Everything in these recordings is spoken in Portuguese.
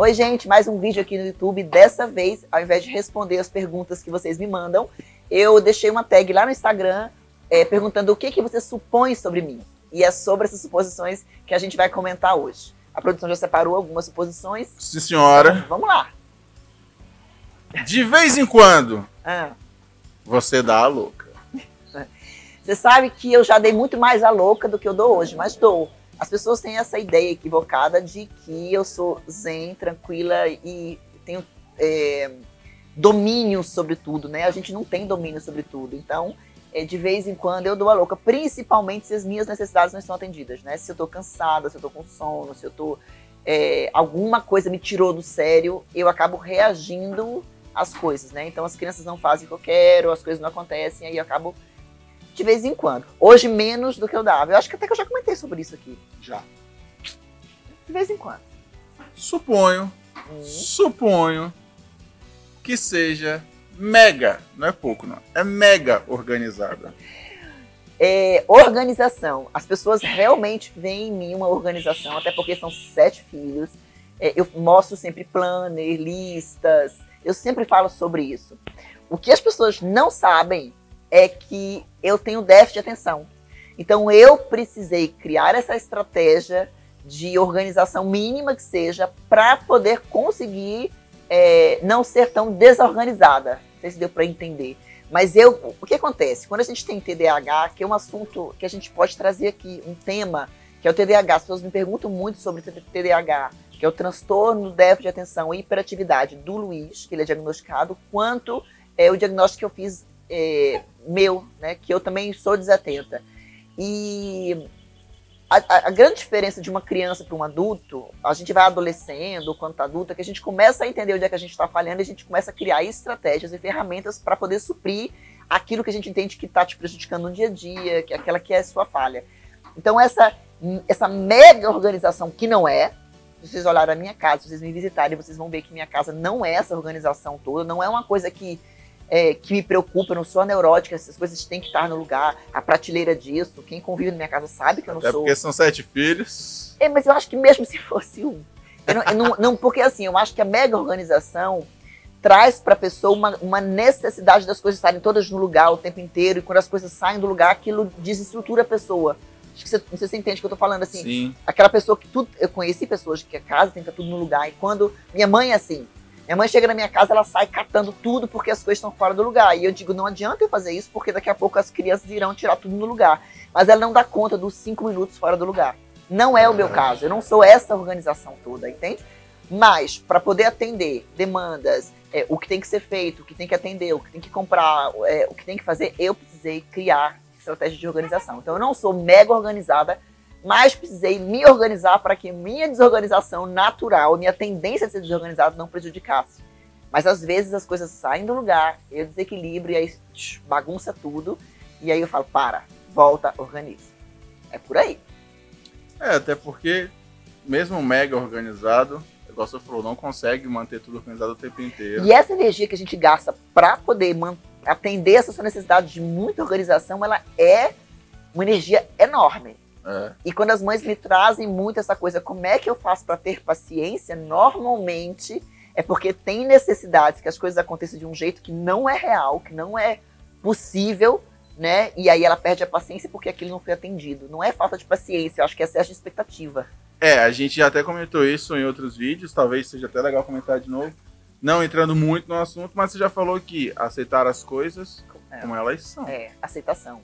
Oi, gente, mais um vídeo aqui no YouTube. Dessa vez, ao invés de responder as perguntas que vocês me mandam, eu deixei uma tag lá no Instagram perguntando o que você supõe sobre mim. E é sobre essas suposições que a gente vai comentar hoje. A produção já separou algumas suposições. Sim, senhora. Então, vamos lá. De vez em quando, Ah. você dá a louca. Você sabe que eu já dei muito mais a louca do que eu dou hoje, mas dou. As pessoas têm essa ideia equivocada de que eu sou zen, tranquila e tenho domínio sobre tudo, né? A gente não tem domínio sobre tudo. Então, de vez em quando eu dou a louca, principalmente se as minhas necessidades não estão atendidas, né? Se eu tô cansada, se eu tô com sono, se eu tô... alguma coisa me tirou do sério, eu acabo reagindo às coisas, né? Então as crianças não fazem o que eu quero, as coisas não acontecem, aí eu acabo de vez em quando. Hoje menos do que eu dava. Eu acho que até que eu já comentei sobre isso aqui. Já. De vez em quando. Suponho que seja mega, não é pouco não, é mega organizada. Organização. As pessoas realmente veem em mim uma organização, até porque são 7 filhos. Eu mostro sempre planner, listas, eu sempre falo sobre isso. O que as pessoas não sabem é que eu tenho déficit de atenção. Então eu precisei criar essa estratégia de organização mínima que seja para poder conseguir não ser tão desorganizada. Não sei se deu para entender. Mas o que acontece? Quando a gente tem TDAH, que é um assunto que a gente pode trazer aqui, um tema, que é o TDAH. As pessoas me perguntam muito sobre o TDAH, que é o transtorno do déficit de atenção e hiperatividade do Luiz, que ele é diagnosticado, quanto o diagnóstico que eu fiz meu, né, que eu também sou desatenta. E a grande diferença de uma criança para um adulto, a gente vai adolescendo, quando tá adulta, que a gente começa a entender onde é que a gente está falhando e a gente começa a criar estratégias e ferramentas para poder suprir aquilo que a gente entende que está te prejudicando no dia a dia, que é aquela que é a sua falha. Então essa mega organização que não é, se vocês olharem a minha casa, se vocês me visitarem, vocês vão ver que minha casa não é essa organização toda, não é uma coisa que me preocupa, eu não sou neurótica, essas coisas têm que estar no lugar, a prateleira disso, quem convive na minha casa sabe que eu não sou. É porque são 7 filhos. Mas eu acho que mesmo se fosse um. Porque assim, eu acho que a mega organização traz para a pessoa uma necessidade das coisas estarem todas no lugar o tempo inteiro, e quando as coisas saem do lugar, aquilo desestrutura a pessoa. Acho que não sei se você entende o que eu tô falando, assim. Sim. Aquela pessoa que eu conheci pessoas que a casa tem que estar tudo no lugar, e quando minha mãe é assim, minha mãe chega na minha casa, ela sai catando tudo porque as coisas estão fora do lugar. E eu digo, não adianta eu fazer isso, porque daqui a pouco as crianças irão tirar tudo no lugar. Mas ela não dá conta dos 5 minutos fora do lugar. Não é o meu caso, eu não sou essa organização toda, entende? Mas, para poder atender demandas, o que tem que ser feito, o que tem que atender, o que tem que comprar, o que tem que fazer, eu precisei criar estratégia de organização. Então eu não sou mega organizada, mas precisei me organizar para que minha desorganização natural, minha tendência a ser desorganizado não prejudicasse. Mas às vezes as coisas saem do lugar, eu desequilibro e aí bagunça tudo. E aí eu falo, volta, organiza. É por aí. Até porque, mesmo mega organizado, igual você falou, não consegue manter tudo organizado o tempo inteiro. E essa energia que a gente gasta para poder atender essa sua necessidade de muita organização, ela é uma energia enorme. E quando as mães me trazem muito essa coisa, como é que eu faço para ter paciência? Normalmente é porque tem necessidades que as coisas aconteçam de um jeito que não é real, que não é possível, né? E aí ela perde a paciência porque aquilo não foi atendido. Não é falta de paciência, eu acho que é excesso de expectativa. A gente já até comentou isso em outros vídeos, talvez seja até legal comentar de novo. Não entrando muito no assunto, mas você já falou que aceitar as coisas como elas são. Aceitação.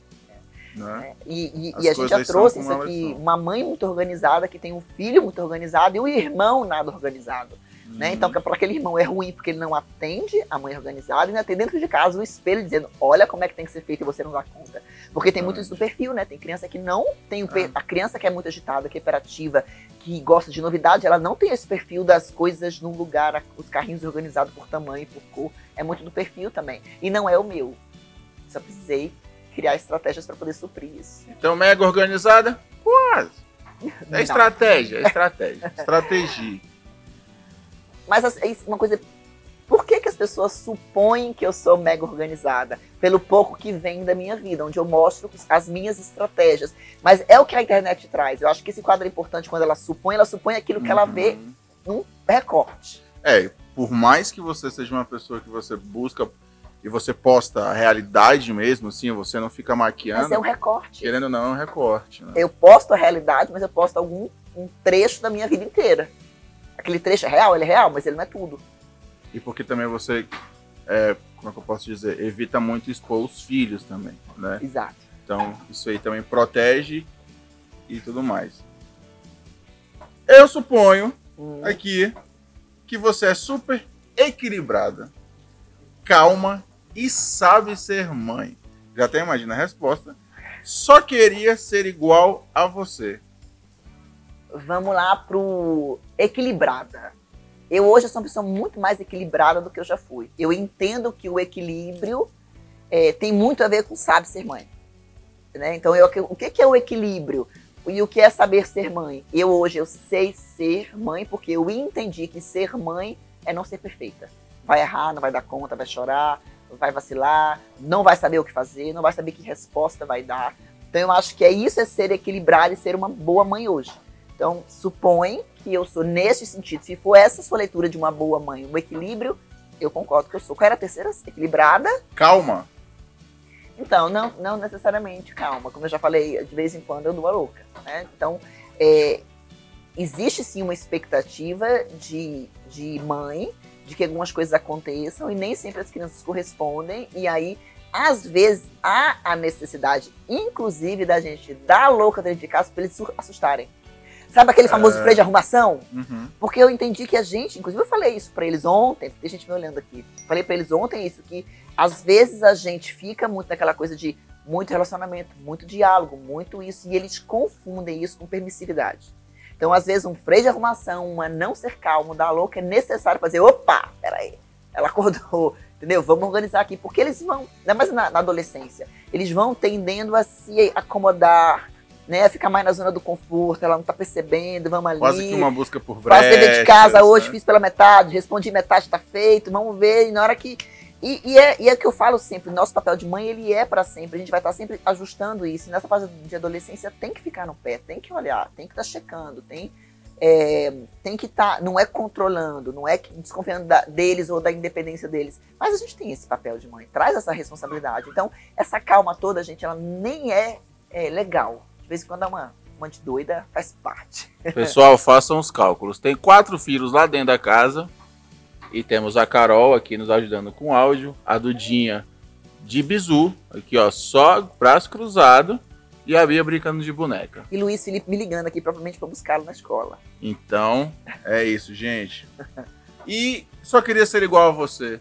Né? E a gente já trouxe isso aqui, uma mãe muito organizada, que tem um filho muito organizado e um irmão nada organizado. Né? Então, para aquele irmão é ruim porque ele não atende a mãe organizada e ainda tem dentro de casa um espelho dizendo, olha como é que tem que ser feito e você não dá conta. Porque tem muito isso do perfil, né? Tem criança que não tem a criança que é muito agitada, que é hiperativa, que gosta de novidade, ela não tem esse perfil das coisas num lugar, os carrinhos organizados por tamanho, por cor. É muito do perfil também. E não é o meu. Só precisei criar estratégias para poder suprir isso. Então, mega organizada? Quase. É estratégia. Estratégia. Mas uma coisa, por que as pessoas supõem que eu sou mega organizada? Pelo pouco que vem da minha vida, onde eu mostro as minhas estratégias. Mas é o que a internet traz. Eu acho que esse quadro é importante quando ela supõe aquilo que ela vê recorte. Por mais que você seja uma pessoa que você busca e você posta a realidade mesmo, assim, você não fica maquiando. Mas é um recorte. Querendo ou não, é um recorte. Né? Eu posto a realidade, mas eu posto um trecho da minha vida inteira. Aquele trecho é real, ele é real, mas ele não é tudo. E porque também você, como é que eu posso dizer, evita muito expor os filhos também, né? Exato. Então, isso aí também protege e tudo mais. Eu suponho aqui que você é super equilibrada, calma e sabe ser mãe. Já até imagina a resposta. Só queria ser igual a você. Vamos lá pro equilibrada. Eu hoje sou uma pessoa muito mais equilibrada do que eu já fui. Eu entendo que o equilíbrio tem muito a ver com sabe ser mãe. Né? Então, o que é o equilíbrio? E o que é saber ser mãe? Hoje eu sei ser mãe porque eu entendi que ser mãe é não ser perfeita. Vai errar, não vai dar conta, vai chorar, vai vacilar, não vai saber o que fazer, não vai saber que resposta vai dar. Então eu acho que isso é ser equilibrado e ser uma boa mãe hoje. Então supõe que eu sou nesse sentido. Se for essa sua leitura de uma boa mãe, um equilíbrio, eu concordo que eu sou. Qual era a terceira? Equilibrada? Calma. Então, não necessariamente calma. Como eu já falei, de vez em quando eu dou a louca. Né? Então, existe sim uma expectativa de mãe, de que algumas coisas aconteçam e nem sempre as crianças correspondem. E aí, às vezes, há a necessidade, inclusive, da gente dar louca dentro de casa para eles se assustarem. Sabe aquele famoso freio de arrumação? Uhum. Porque eu entendi que a gente, inclusive eu falei isso pra eles ontem, tem gente me olhando aqui, falei pra eles ontem isso, que às vezes a gente fica muito naquela coisa de muito relacionamento, muito diálogo, muito isso, e eles confundem isso com permissividade. Então, às vezes, um freio de arrumação, uma não ser calmo, dar louca, é necessário fazer, opa, peraí, ela acordou, entendeu? Vamos organizar aqui, porque eles vão, ainda mais na adolescência, eles vão tendendo a se acomodar, né, ficar mais na zona do conforto, ela não tá percebendo, vamos ali. Quase que uma busca por brechas. Faço dever de casa hoje, né? Fiz pela metade, respondi metade, tá feito, vamos ver, e na hora que... E é o que eu falo sempre, nosso papel de mãe, ele é para sempre, a gente vai estar sempre ajustando isso, e nessa fase de adolescência tem que ficar no pé, tem que olhar, tem que estar checando, tem que estar, não é controlando, não é desconfiando deles ou da independência deles, mas a gente tem esse papel de mãe, traz essa responsabilidade, então essa calma toda, gente, ela nem é legal. De vez em quando uma de doida faz parte. Pessoal, façam os cálculos. Tem 4 filhos lá dentro da casa. E temos a Carol aqui nos ajudando com áudio. A Dudinha de bizu. Aqui, ó, só braço cruzado. E a Bia brincando de boneca. E Luiz Felipe me ligando aqui, provavelmente para buscá-lo na escola. Então, é isso, gente. E só queria ser igual a você.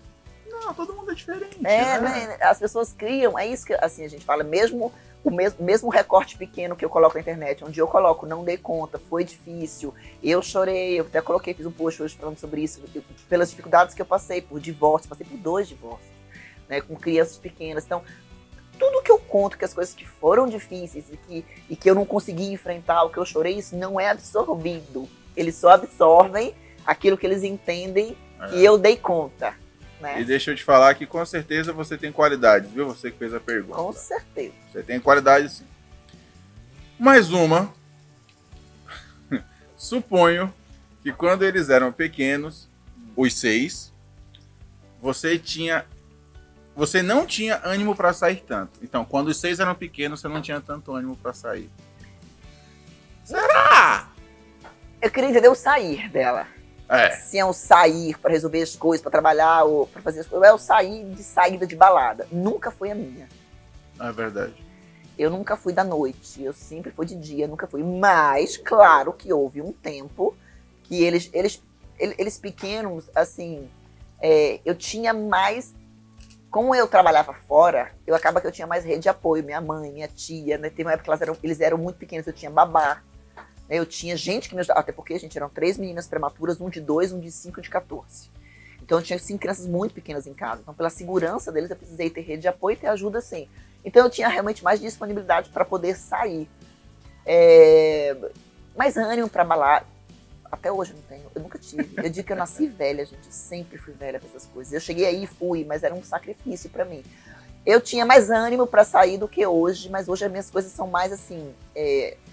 Não, todo mundo é diferente. Né? As pessoas criam, é isso que assim, a gente fala, mesmo o mesmo recorte pequeno que eu coloco na internet, onde eu coloco, não dei conta, foi difícil, eu chorei, eu até coloquei, fiz um post hoje falando sobre isso, pelas dificuldades que eu passei, por divórcio, passei por 2 divórcios, né, com crianças pequenas. Então, tudo que eu conto, que as coisas que foram difíceis e que eu não consegui enfrentar, o que eu chorei, isso não é absorvido. Eles só absorvem aquilo que eles entendem que eu dei conta. Né? E deixa eu te falar que com certeza você tem qualidades, viu? Você que fez a pergunta. Com certeza. Você tem qualidade, sim. Mais uma. Suponho que quando eles eram pequenos, os 6, você não tinha ânimo para sair tanto. Então, quando os 6 eram pequenos, você não tinha tanto ânimo para sair. Será? Eu queria entender o sair dela. Se é um sair para resolver as coisas, para trabalhar ou para fazer as coisas, é o sair de saída de balada. Nunca foi a minha. É verdade. Eu nunca fui da noite, eu sempre fui de dia, nunca fui. Mas, claro que houve um tempo que eles pequenos, assim, eu tinha mais... Como eu trabalhava fora, acaba que eu tinha mais rede de apoio. Minha mãe, minha tia, né? Teve uma época que eles eram muito pequenos, eu tinha babá. Eu tinha gente que me ajudava, até porque, gente, eram 3 meninas prematuras, 1 de 2, 1 de 5 e 1 de 14. Então eu tinha 5 crianças muito pequenas em casa. Então, pela segurança deles, eu precisei ter rede de apoio e ter ajuda, sim. Então eu tinha realmente mais disponibilidade para poder sair. Mas ânimo para balada, até hoje eu não tenho, eu nunca tive. Eu digo que eu nasci velha, gente, eu sempre fui velha para essas coisas. Eu cheguei aí e fui, mas era um sacrifício para mim. Eu tinha mais ânimo para sair do que hoje, mas hoje as minhas coisas são mais assim...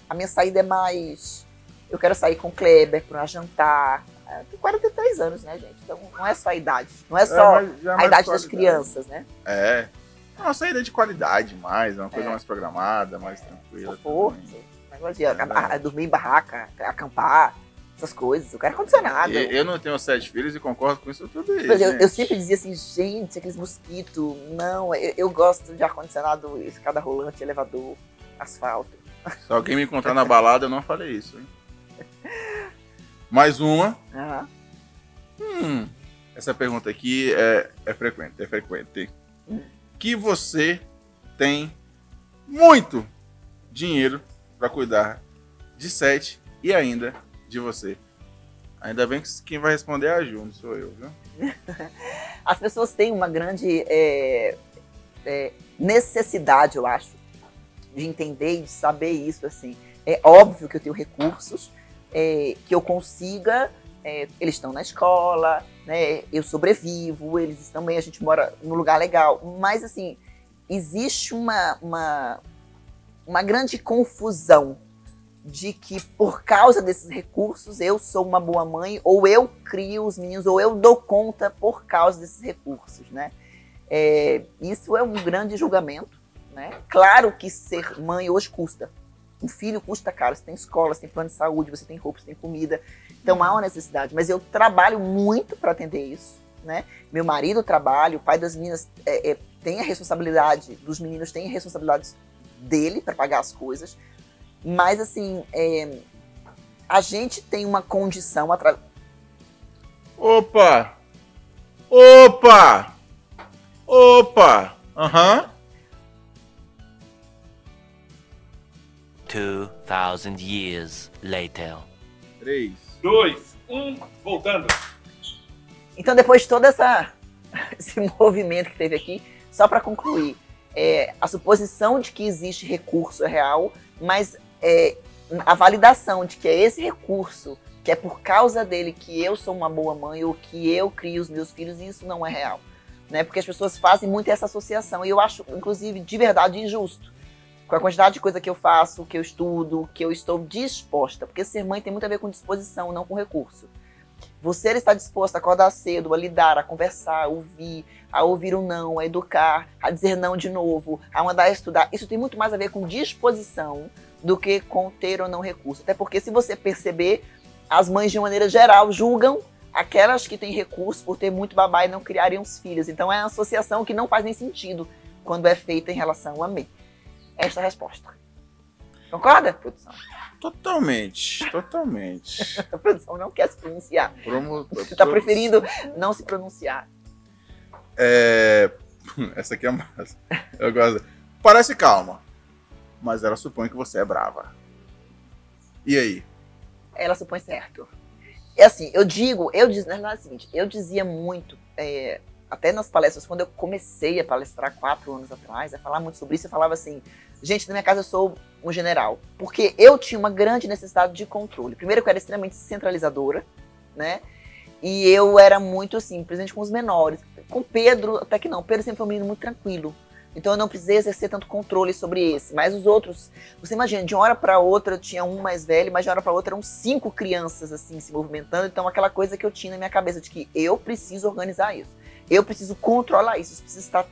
A minha saída é mais... Eu quero sair com o Kleber para jantar. Tem 43 anos, né, gente? Então não é só a idade. Não é só a idade das crianças, né? É uma saída de qualidade mais, é uma coisa mais programada, mais tranquila. Negócio de dormir em barraca, acampar, essas coisas. Eu quero ar-condicionado. Eu não tenho 7 filhos e concordo com isso tudo isso. Eu sempre dizia assim, gente, aqueles mosquitos. Não, eu gosto de ar-condicionado, escada rolante, elevador, asfalto. Se alguém me encontrar na balada, eu não falei isso, hein? Mais uma. Essa pergunta aqui é frequente. Que você tem muito dinheiro para cuidar de 7 e ainda de você. Ainda bem que quem vai responder é a Ju, não sou eu, viu? As pessoas têm uma grande necessidade, eu acho, de entender e de saber isso, assim. É óbvio que eu tenho recursos, que eu consiga, eles estão na escola, né, eu sobrevivo, eles também, a gente mora num lugar legal, mas assim, existe uma grande confusão de que por causa desses recursos eu sou uma boa mãe, ou eu crio os meninos, ou eu dou conta por causa desses recursos, né? Isso é um grande julgamento, né? Claro que ser mãe hoje custa. Um filho custa caro, você tem escola, você tem plano de saúde, você tem roupa, você tem comida. Então há uma necessidade, mas eu trabalho muito para atender isso, né? Meu marido trabalha, o pai das meninas tem a responsabilidade, dos meninos tem a responsabilidade dele para pagar as coisas. Mas, assim, a gente tem uma condição... Opa! 2000 years later. 3, 2, 1, voltando. Então, depois de todo esse movimento que teve aqui, só para concluir, a suposição de que existe recurso é real, mas a validação de que é esse recurso, que é por causa dele que eu sou uma boa mãe ou que eu crio os meus filhos, isso não é real, né? Porque as pessoas fazem muito essa associação e eu acho, inclusive, de verdade injusto. Com a quantidade de coisa que eu faço, que eu estudo, que eu estou disposta. Porque ser mãe tem muito a ver com disposição, não com recurso. Você está disposto a acordar cedo, a lidar, a conversar, a ouvir um não, a educar, a dizer não de novo, a mandar estudar. Isso tem muito mais a ver com disposição do que com ter ou não recurso. Até porque, se você perceber, as mães, de maneira geral, julgam aquelas que têm recurso por ter muito babá e não criarem os filhos. Então é uma associação que não faz nem sentido quando é feita em relação a mim. Esta é a resposta. Concorda, produção? Totalmente. A produção não quer se pronunciar. Você está preferindo não se pronunciar. Essa aqui é massa. Eu gosto. Parece calma, mas ela supõe que você é brava. E aí? Ela supõe certo. É assim, eu dizia muito, até nas palestras, quando eu comecei a palestrar 4 anos atrás, a falar muito sobre isso, eu falava assim, gente, na minha casa eu sou um general, porque eu tinha uma grande necessidade de controle. Primeiro que eu era extremamente centralizadora, né? E eu era muito assim, presente com os menores. Com Pedro, até que não. Pedro sempre foi um menino muito tranquilo. Então eu não precisei exercer tanto controle sobre esse. Mas os outros, você imagina, de uma hora para outra eu tinha um mais velho, mas de uma hora para outra eram 5 crianças assim se movimentando. Então aquela coisa que eu tinha na minha cabeça de que eu preciso organizar isso. Eu preciso controlar isso. Isso precisa estar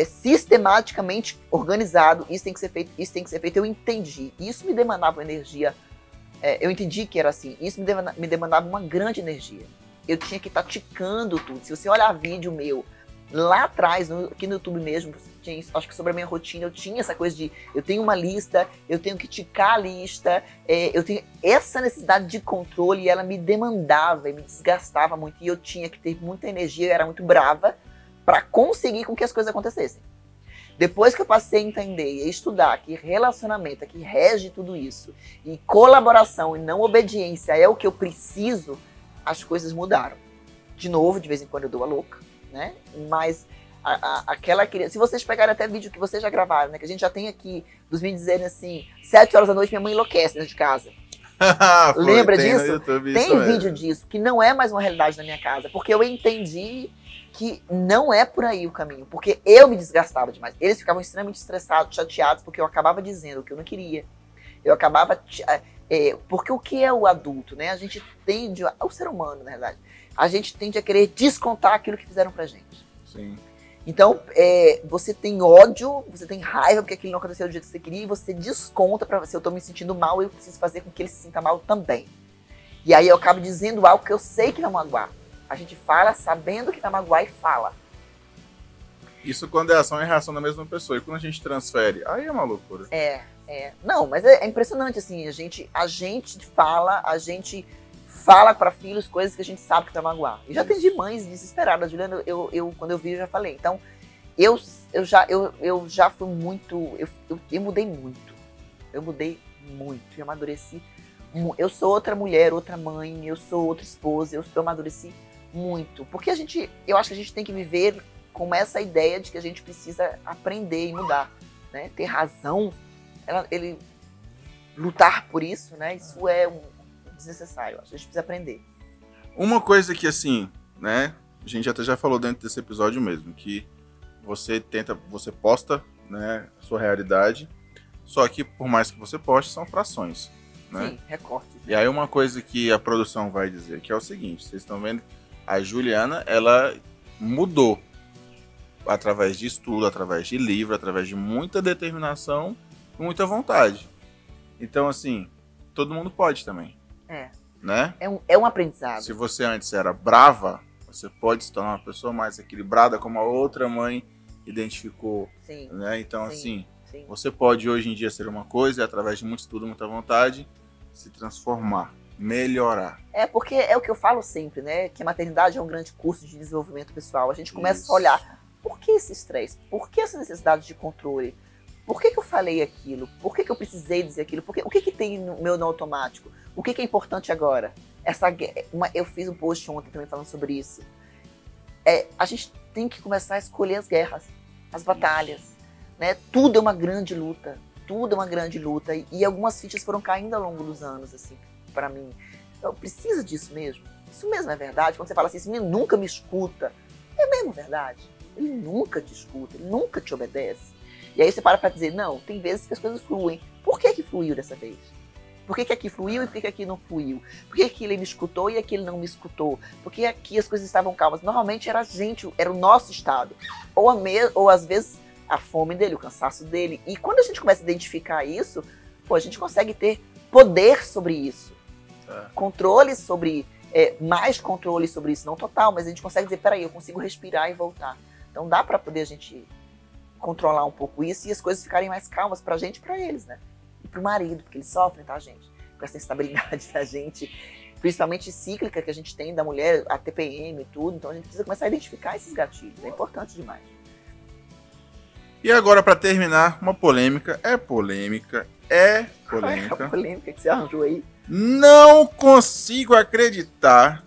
sistematicamente organizado. Isso tem que ser feito, isso tem que ser feito. Eu entendi. Isso me demandava energia. Eu entendi que era assim. Isso me demandava uma grande energia. Eu tinha que estar ticando tudo. Se você olhar vídeo meu lá atrás, aqui no YouTube mesmo, acho que sobre a minha rotina, eu tinha essa coisa de, eu tenho uma lista, eu tenho que ticar a lista, eu tenho essa necessidade de controle e ela me demandava e me desgastava muito, e eu tinha que ter muita energia, eu era muito brava para conseguir com que as coisas acontecessem. Depois que eu passei a entender e a estudar que relacionamento é que rege tudo isso, e colaboração e não obediência é o que eu preciso, as coisas mudaram. De novo, de vez em quando eu dou a louca, né? Mas aquela criança, se vocês pegarem até vídeo que vocês já gravaram, né? Que a gente já tem aqui, dos me dizendo assim, 7 horas da noite minha mãe enlouquece dentro de casa. Lembra disso? YouTube, tem vídeo disso, que não é mais uma realidade na minha casa, porque eu entendi que não é por aí o caminho, porque eu me desgastava demais. Eles ficavam extremamente estressados, chateados, porque eu acabava dizendo o que eu não queria. Eu acabava Porque o que é o adulto, né? A gente tende, o ser humano, na verdade, a gente tende a querer descontar aquilo que fizeram pra gente. Sim. Então, você tem ódio, você tem raiva porque aquilo não aconteceu do jeito que você queria e você desconta pra você, eu tô me sentindo mal, eu preciso fazer com que ele se sinta mal também. E aí eu acabo dizendo algo que eu sei que vai magoar. A gente fala sabendo que vai magoar e fala. Isso quando é ação e reação da mesma pessoa. E quando a gente transfere, aí é uma loucura. Não, mas é impressionante, assim, a gente fala para filhos coisas que a gente sabe que vai magoar. E já atendi mães desesperadas, Juliana, quando eu vi, eu já falei. Então, eu já fui muito, eu mudei muito. Eu mudei muito, eu amadureci. Eu sou outra mulher, outra mãe, eu sou outra esposa, eu amadureci muito. Porque eu acho que a gente tem que viver com essa ideia de que a gente precisa aprender e mudar, né? Ter razão, ele lutar por isso, né? Isso é desnecessário, a gente precisa aprender. Uma coisa que, assim, né? A gente até já falou dentro desse episódio mesmo, que você posta, né, a sua realidade, só que por mais que você poste, são frações, né? Sim, recortes. E aí uma coisa que a produção vai dizer, que é o seguinte, vocês estão vendo, a Juliana, ela mudou através de estudo, através de livro, através de muita determinação, muita vontade. Então, assim, todo mundo pode também. Né? É um aprendizado. Se você antes era brava, você pode se tornar uma pessoa mais equilibrada, como a outra mãe identificou. Sim. Né? Então, Sim. assim, você pode hoje em dia ser uma coisa e através de muito estudo, muita vontade, se transformar, melhorar. Porque é o que eu falo sempre, né? Que a maternidade é um grande curso de desenvolvimento pessoal. A gente começa a olhar, por que esse estresse? Por que essa necessidade de controle? Por que eu falei aquilo? Por que eu precisei dizer aquilo? O que tem no meu no automático? O que é importante agora? Eu fiz um post ontem também falando sobre isso. A gente tem que começar a escolher as guerras, as batalhas. Né? Tudo é uma grande luta. Tudo é uma grande luta. E algumas fichas foram caindo ao longo dos anos, assim, pra mim. Então, precisa disso mesmo? Isso mesmo é verdade? Quando você fala assim, esse menino nunca me escuta. É mesmo verdade? Ele nunca te escuta, ele nunca te obedece. E aí você para pra dizer, não, tem vezes que as coisas fluem. Por que fluiu dessa vez? Por que aqui fluiu e por que aqui não fluiu? Por que aqui ele me escutou e aqui ele não me escutou? Por que aqui as coisas estavam calmas? Normalmente era a gente, era o nosso estado. Ou às vezes a fome dele, o cansaço dele. E quando a gente começa a identificar isso, a gente consegue ter poder sobre isso. Controle sobre, mais controle sobre isso, não total, mas a gente consegue dizer, peraí, eu consigo respirar e voltar. Então dá pra poder a gente controlar um pouco isso e as coisas ficarem mais calmas pra gente e pra eles, né? E pro marido, porque eles sofrem, tá, gente? Com essa instabilidade da gente, principalmente cíclica que a gente tem da mulher, a TPM e tudo. Então a gente precisa começar a identificar esses gatilhos. É importante demais. E agora, pra terminar, uma polêmica. É polêmica. Qual é a polêmica que você arranjou aí? Não consigo acreditar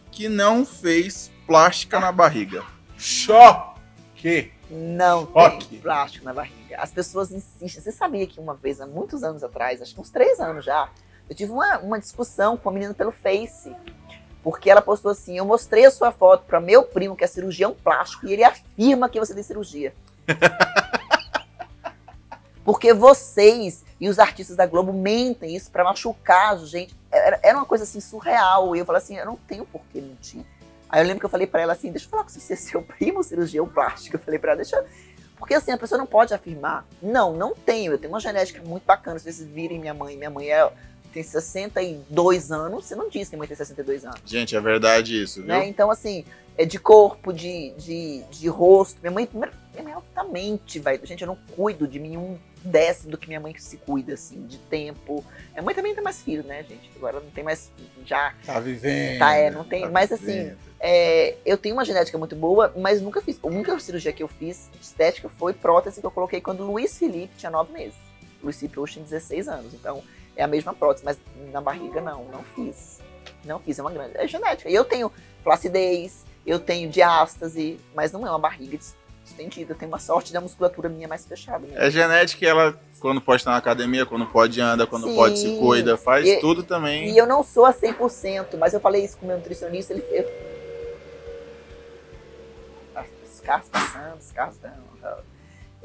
que não fez plástica na barriga. Choque! Não tem plástico na barriga. As pessoas insistem. Você sabia que uma vez, há muitos anos atrás, acho que uns 3 anos já, eu tive uma discussão com uma menina pelo Face. Porque ela postou assim, eu mostrei a sua foto para meu primo, que é cirurgião plástico, e ele afirma que você tem cirurgia. Porque vocês e os artistas da Globo mentem isso para machucar a gente. Era uma coisa assim surreal. E eu falei assim, eu não tenho por que mentir. Aí eu lembro que eu falei pra ela assim, deixa eu falar com você, seu primo cirurgião plástico. Eu falei pra ela, porque assim, a pessoa não pode afirmar. Não tenho. Eu tenho uma genética muito bacana. Se vocês virem minha mãe tem 62 anos. Você não diz que a mãe tem 62 anos. Gente, é verdade isso, viu? Né? Então assim, de corpo, de rosto. Minha mãe altamente, gente, eu não cuido de mim 1/10 do que minha mãe se cuida, assim, de tempo. Minha mãe também tem mais filho, né, gente? Agora não tem mais, já... Tá vivendo. Não tem, mas assim, eu tenho uma genética muito boa, mas nunca fiz. A única cirurgia que eu fiz de estética foi prótese que eu coloquei quando o Luiz Felipe tinha 9 meses. O Luiz Felipe hoje tem 16 anos, então é a mesma prótese, mas na barriga não fiz. Não fiz, é uma grande... É genética. E eu tenho flacidez, eu tenho diástase, mas não é uma barriga estendida. Eu tenho uma sorte da musculatura minha mais fechada. Mesmo. É genética, ela, quando pode estar na academia, quando pode anda, quando pode se cuida, faz tudo também. E eu não sou a 100%, mas eu falei isso com o meu nutricionista, ele fez... Os carros passando, os carros dando.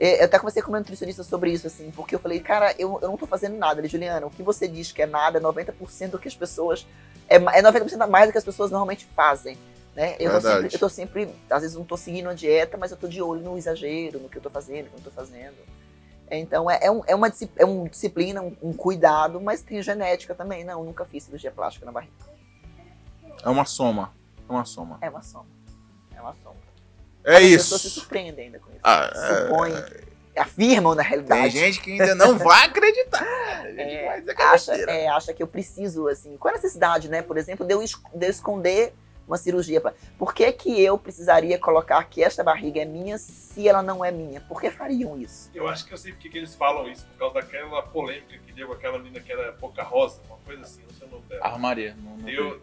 Eu até conversei com meu nutricionista sobre isso, assim, porque eu falei, cara, eu não tô fazendo nada. Ele, Juliana, o que você diz que é nada é 90% do que as pessoas... É 90% a mais do que as pessoas normalmente fazem, né? Eu tô sempre, às vezes não tô seguindo uma dieta, mas eu tô de olho no exagero, no que eu tô fazendo, no que eu não tô fazendo. Então, é uma disciplina, um cuidado, mas tem genética também. Não, nunca fiz cirurgia plástica na barriga. É uma soma. É uma soma. É uma soma. É As isso. pessoas se surpreendem ainda com isso. Supõem, afirmam na realidade. Tem gente que ainda não vai acreditar. Vai dizer que é besteira. Acha que eu preciso, assim, qual é a necessidade, né? Por exemplo, de eu esconder uma cirurgia. Por que que eu precisaria colocar que esta barriga é minha se ela não é minha? Por que fariam isso? Eu acho que eu sei porque que eles falam isso, por causa daquela polêmica que deu com aquela menina que era Boca Rosa, uma coisa assim, não sei o nome dela. Armaria.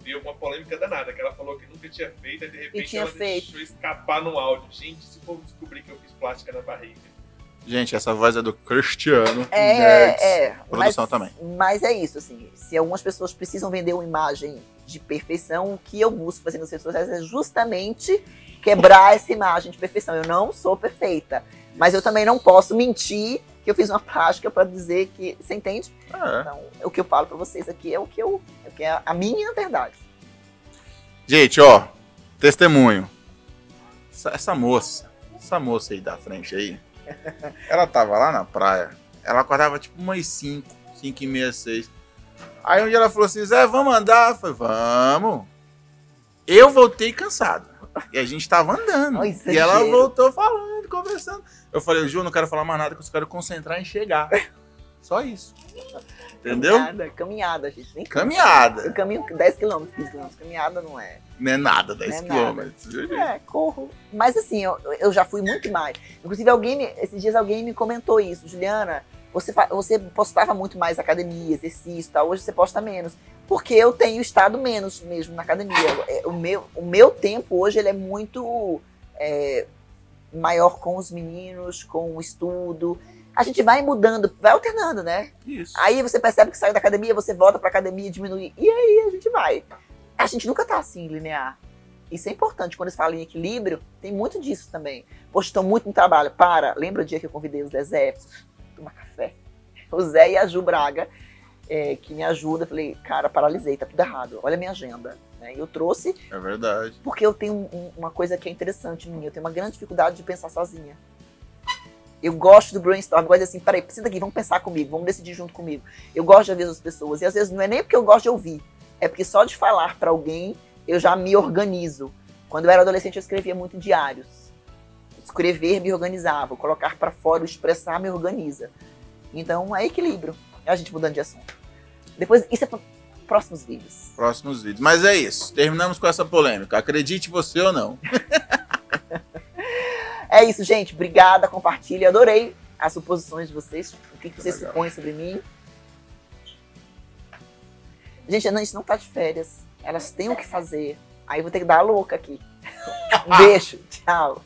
Deu uma polêmica danada, que ela falou que nunca tinha feito, e de repente ela feito. deixou escapar no áudio. Gente, se o povo descobrir que eu fiz plástica na barriga. Gente, essa voz é do Cristiano. Produção também. Mas é isso, assim, se algumas pessoas precisam vender uma imagem de perfeição, o que eu busco fazer nas redes sociais é justamente quebrar essa imagem de perfeição. Eu não sou perfeita, mas eu também não posso mentir que eu fiz uma plástica para dizer que... Você entende? Então, o que eu falo para vocês aqui é o que é a minha verdade. Gente, ó, testemunho. Essa moça aí da frente aí, ela tava lá na praia, ela acordava tipo umas 5h30, 6. Aí um dia ela falou assim, Zé, vamos andar? Eu falei, vamos. Eu voltei cansado. E a gente tava andando. E ela voltou falando, conversando. Eu falei, Ju, não quero falar mais nada, que eu quero concentrar em chegar. Só isso. Entendeu? Caminhada, gente. Nem caminhada. Eu caminho 10 km, 15 km. Caminhada não é. Não é nada, 10 km. Corro. Mas assim, eu já fui muito mais. Inclusive, esses dias alguém me comentou isso. Juliana, você postava muito mais academia, exercício e tal. Hoje você posta menos. Porque eu tenho estado menos mesmo na academia. O meu tempo hoje ele é muito maior com os meninos, com o estudo. A gente vai mudando, vai alternando, né? Isso. Aí você percebe que sai da academia, você volta pra academia, diminui. E aí a gente vai. A gente nunca tá assim, linear. Isso é importante. Quando eles falam em equilíbrio, tem muito disso também. Poxa, estão muito no trabalho. Lembra o dia que eu convidei o Zezé? Tomar café. O Zé e a Ju Braga, que me ajuda. Eu falei, cara, paralisei, tá tudo errado. Olha a minha agenda. E eu trouxe... É verdade. Porque eu tenho uma coisa que é interessante em mim. Eu tenho uma grande dificuldade de pensar sozinha. Eu gosto do brainstorm, eu gosto de assim, peraí, senta aqui, vamos pensar comigo, vamos decidir junto comigo. Eu gosto de ouvir as pessoas, e às vezes não é nem porque eu gosto de ouvir, é porque só de falar pra alguém, eu já me organizo. Quando eu era adolescente, eu escrevia muito diários. Escrever me organizava, colocar pra fora, expressar me organiza. Então, é equilíbrio. É a gente mudando de assunto. Depois, isso é para próximos vídeos. Próximos vídeos. Mas é isso, terminamos com essa polêmica. Acredite você ou não. É isso, gente. Obrigada, compartilhe. Adorei as suposições de vocês. O que vocês supõem sobre mim. Gente, a gente não tá de férias. Elas têm o que fazer. Aí eu vou ter que dar a louca aqui. Um beijo. Tchau.